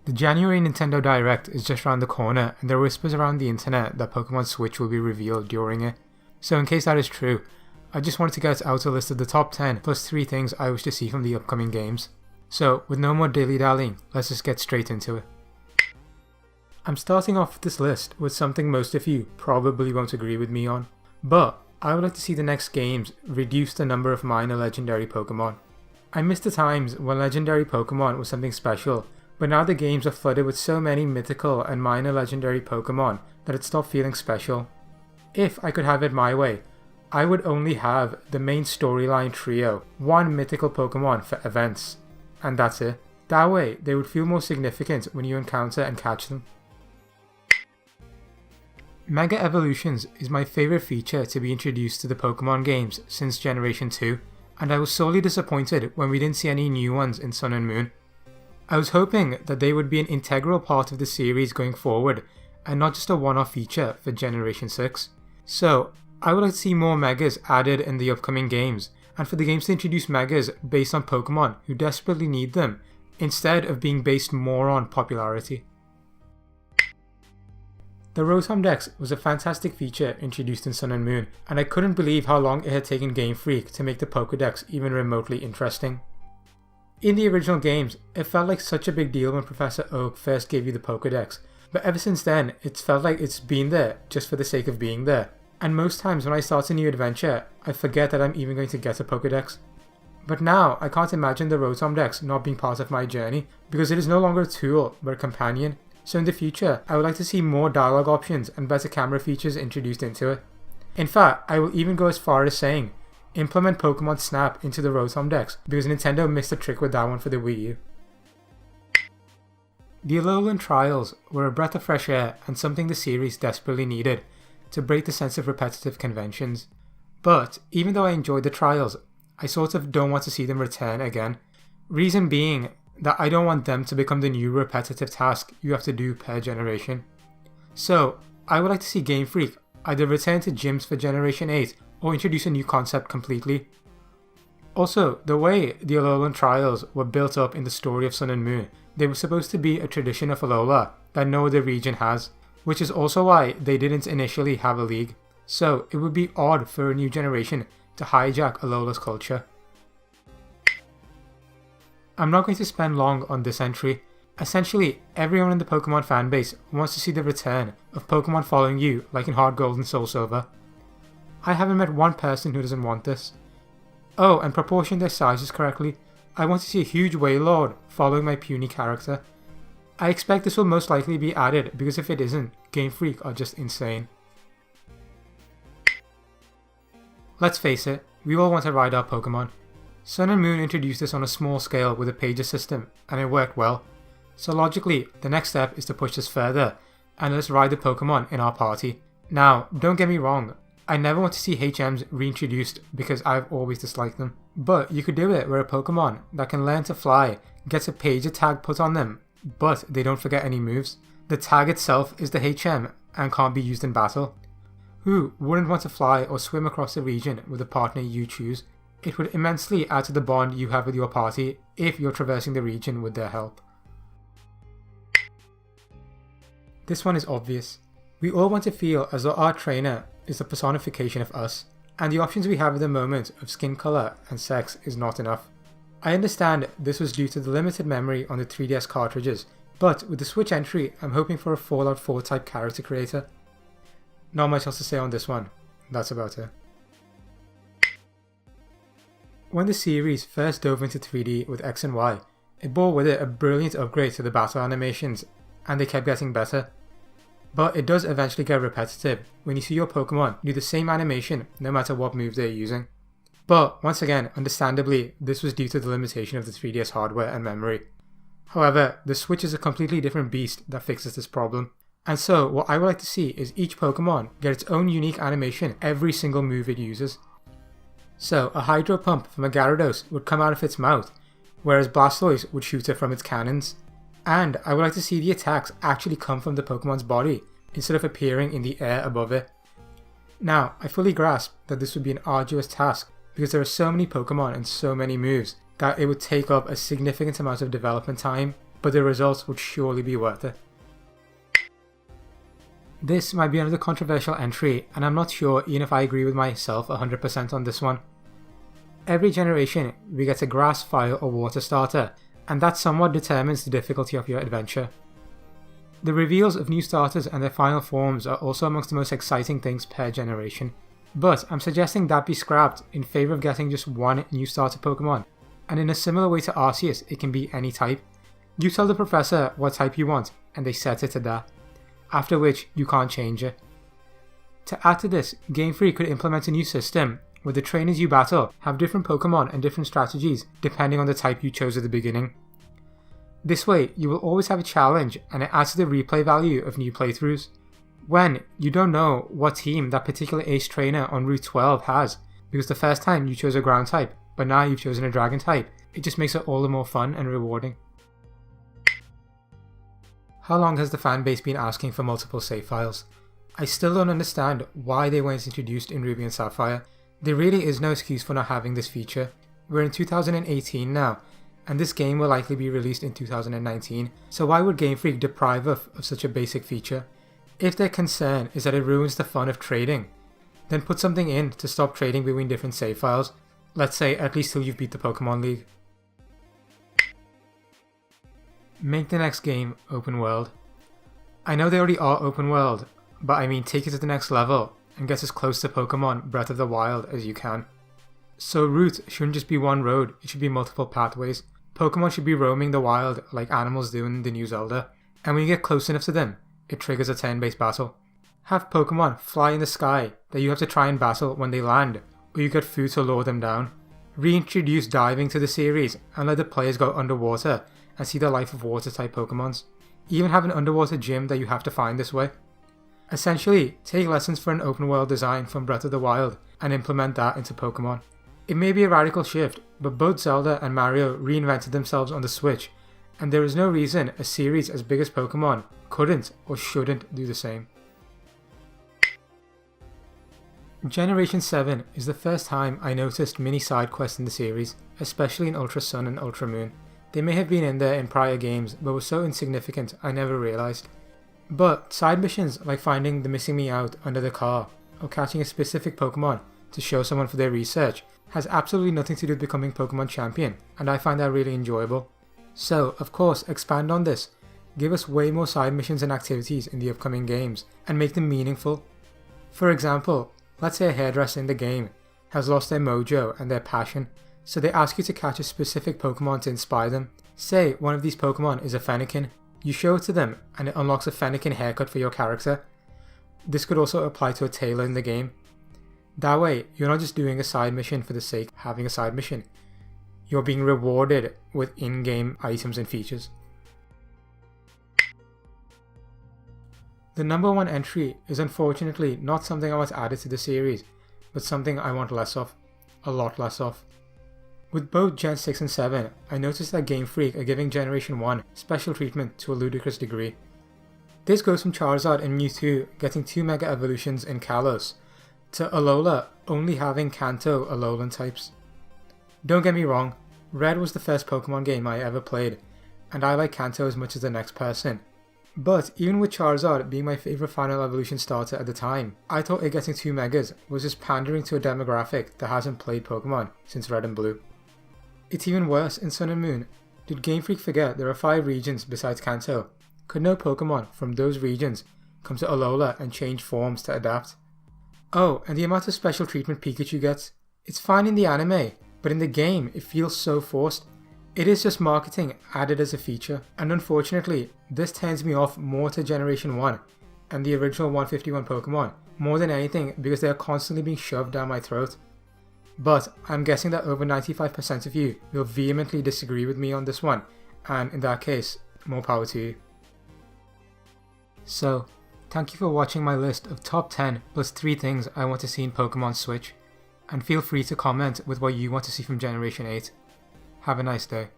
The January Nintendo Direct is just around the corner, and there are whispers around the internet that Pokemon Switch will be revealed during it. So in case that is true, I just wanted to get out a list of the top 10 plus 3 things I wish to see from the upcoming games. So with no more dilly-dallying, let's just get straight into it. I'm starting off this list with something most of you probably won't agree with me on, but I would like to see the next games reduce the number of minor legendary Pokemon. I miss the times when legendary Pokemon was something special, but now the games are flooded with so many mythical and minor legendary Pokemon that it stopped feeling special. If I could have it my way, I would only have the main storyline trio, one mythical Pokemon for events, and that's it. That way, they would feel more significant when you encounter and catch them. Mega Evolutions is my favourite feature to be introduced to the Pokemon games since Generation 2, and I was sorely disappointed when we didn't see any new ones in Sun and Moon. I was hoping that they would be an integral part of the series going forward, and not just a one-off feature for Generation 6. So, I would like to see more Megas added in the upcoming games, and for the games to introduce Megas based on Pokemon who desperately need them, instead of being based more on popularity. The Rotom Dex was a fantastic feature introduced in Sun and Moon, and I couldn't believe how long it had taken Game Freak to make the Pokédex even remotely interesting. In the original games, it felt like such a big deal when Professor Oak first gave you the Pokédex, but ever since then, it's felt like it's been there just for the sake of being there. And most times when I start a new adventure, I forget that I'm even going to get a Pokédex. But now, I can't imagine the Rotom Dex not being part of my journey, because it is no longer a tool, but a companion. So in the future, I would like to see more dialogue options and better camera features introduced into it. In fact, I will even go as far as saying, implement Pokemon Snap into the Rotom Dex, because Nintendo missed a trick with that one for the Wii U. The Alolan Trials were a breath of fresh air and something the series desperately needed to break the sense of repetitive conventions. But even though I enjoyed the trials, I sort of don't want to see them return again. Reason being that I don't want them to become the new repetitive task you have to do per generation. So I would like to see Game Freak either return to gyms for Generation 8 or introduce a new concept completely. Also, the way the Alolan Trials were built up in the story of Sun and Moon, they were supposed to be a tradition of Alola that no other region has, which is also why they didn't initially have a league. So it would be odd for a new generation to hijack Alola's culture. I'm not going to spend long on this entry. Essentially, everyone in the Pokemon fanbase wants to see the return of Pokemon following you like in Heart Gold and Soul Silver. I haven't met one person who doesn't want this. Oh, and proportion their sizes correctly, I want to see a huge Wailord following my puny character. I expect this will most likely be added because if it isn't, Game Freak are just insane. Let's face it, we all want to ride our Pokemon. Sun and Moon introduced this on a small scale with a pager system, and it worked well. So logically, the next step is to push this further, and let's ride the Pokemon in our party. Now, don't get me wrong, I never want to see HMs reintroduced because I've always disliked them. But you could do it where a Pokemon that can learn to fly gets a pager tag put on them, but they don't forget any moves. The tag itself is the HM and can't be used in battle. Who wouldn't want to fly or swim across the region with a partner you choose? It would immensely add to the bond you have with your party if you're traversing the region with their help. This one is obvious. We all want to feel as though our trainer is the personification of us, and the options we have at the moment of skin colour and sex is not enough. I understand this was due to the limited memory on the 3DS cartridges, but with the Switch entry I'm hoping for a Fallout 4 type character creator. Not much else to say on this one, that's about it. When the series first dove into 3D with X and Y, it brought with it a brilliant upgrade to the battle animations, and they kept getting better. But it does eventually get repetitive when you see your Pokemon do the same animation no matter what move they're using. But once again, understandably, this was due to the limitation of the 3DS hardware and memory. However, the Switch is a completely different beast that fixes this problem. And so, what I would like to see is each Pokemon get its own unique animation every single move it uses. So, a Hydro Pump from a Gyarados would come out of its mouth, whereas Blastoise would shoot it from its cannons. And I would like to see the attacks actually come from the Pokemon's body, instead of appearing in the air above it. Now, I fully grasp that this would be an arduous task, because there are so many Pokemon and so many moves that it would take up a significant amount of development time, but the results would surely be worth it. This might be another controversial entry, and I'm not sure even if I agree with myself 100% on this one. Every generation we get a grass, fire or water starter, and that somewhat determines the difficulty of your adventure. The reveals of new starters and their final forms are also amongst the most exciting things per generation, but I'm suggesting that be scrapped in favour of getting just one new starter Pokemon, and in a similar way to Arceus, it can be any type. You tell the professor what type you want, and they set it to that, after which you can't change it. To add to this, Game Freak could implement a new system where the trainers you battle have different Pokemon and different strategies depending on the type you chose at the beginning. This way, you will always have a challenge, and it adds to the replay value of new playthroughs. When you don't know what team that particular ace trainer on Route 12 has, because the first time you chose a ground type, but now you've chosen a dragon type, it just makes it all the more fun and rewarding. How long has the fanbase been asking for multiple save files? I still don't understand why they weren't introduced in Ruby and Sapphire. There really is no excuse for not having this feature. We're in 2018 now, and this game will likely be released in 2019, so why would Game Freak deprive us of such a basic feature? If their concern is that it ruins the fun of trading, then put something in to stop trading between different save files, let's say at least till you've beat the Pokemon League. Make the next game open world. I know they already are open world, but I mean take it to the next level and get as close to Pokemon Breath of the Wild as you can. So route shouldn't just be one road, it should be multiple pathways. Pokemon should be roaming the wild like animals do in the new Zelda, and when you get close enough to them, it triggers a turn-based battle. Have Pokemon fly in the sky that you have to try and battle when they land, or you get food to lure them down. Reintroduce diving to the series and let the players go underwater and see the life of water type Pokemons. Even have an underwater gym that you have to find this way. Essentially, take lessons for an open world design from Breath of the Wild and implement that into Pokemon. It may be a radical shift, but both Zelda and Mario reinvented themselves on the Switch, and there is no reason a series as big as Pokemon couldn't or shouldn't do the same. Generation 7 is the first time I noticed mini side quests in the series, especially in Ultra Sun and Ultra Moon. They may have been in there in prior games, but were so insignificant I never realised. But side missions like finding the missing Meowth under the car, or catching a specific Pokemon to show someone for their research, has absolutely nothing to do with becoming Pokemon Champion, and I find that really enjoyable. So, of course, expand on this. Give us way more side missions and activities in the upcoming games, and make them meaningful. For example, let's say a hairdresser in the game has lost their mojo and their passion, so they ask you to catch a specific Pokemon to inspire them. Say one of these Pokemon is a Fennekin. You show it to them and it unlocks a Fennekin haircut for your character. This could also apply to a tailor in the game. That way, you're not just doing a side mission for the sake of having a side mission. You're being rewarded with in-game items and features. The number one entry is unfortunately not something I want added to the series, but something I want less of. A lot less of. With both Gen 6 and 7, I noticed that Game Freak are giving Generation 1 special treatment to a ludicrous degree. This goes from Charizard and Mewtwo getting 2 Mega Evolutions in Kalos, to Alola only having Kanto Alolan types. Don't get me wrong, Red was the first Pokemon game I ever played, and I like Kanto as much as the next person. But even with Charizard being my favourite final evolution starter at the time, I thought it getting 2 Megas was just pandering to a demographic that hasn't played Pokemon since Red and Blue. It's even worse in Sun and Moon. Did Game Freak forget there are 5 regions besides Kanto? Could no Pokemon from those regions come to Alola and change forms to adapt? Oh, and the amount of special treatment Pikachu gets. It's fine in the anime, but in the game it feels so forced. It is just marketing added as a feature, and unfortunately, this turns me off more to Generation 1 and the original 151 Pokemon, more than anything because they are constantly being shoved down my throat. But I'm guessing that over 95% of you will vehemently disagree with me on this one, and in that case, more power to you. So, thank you for watching my list of top 10 plus 3 things I want to see in Pokemon Switch, and feel free to comment with what you want to see from Generation 8. Have a nice day.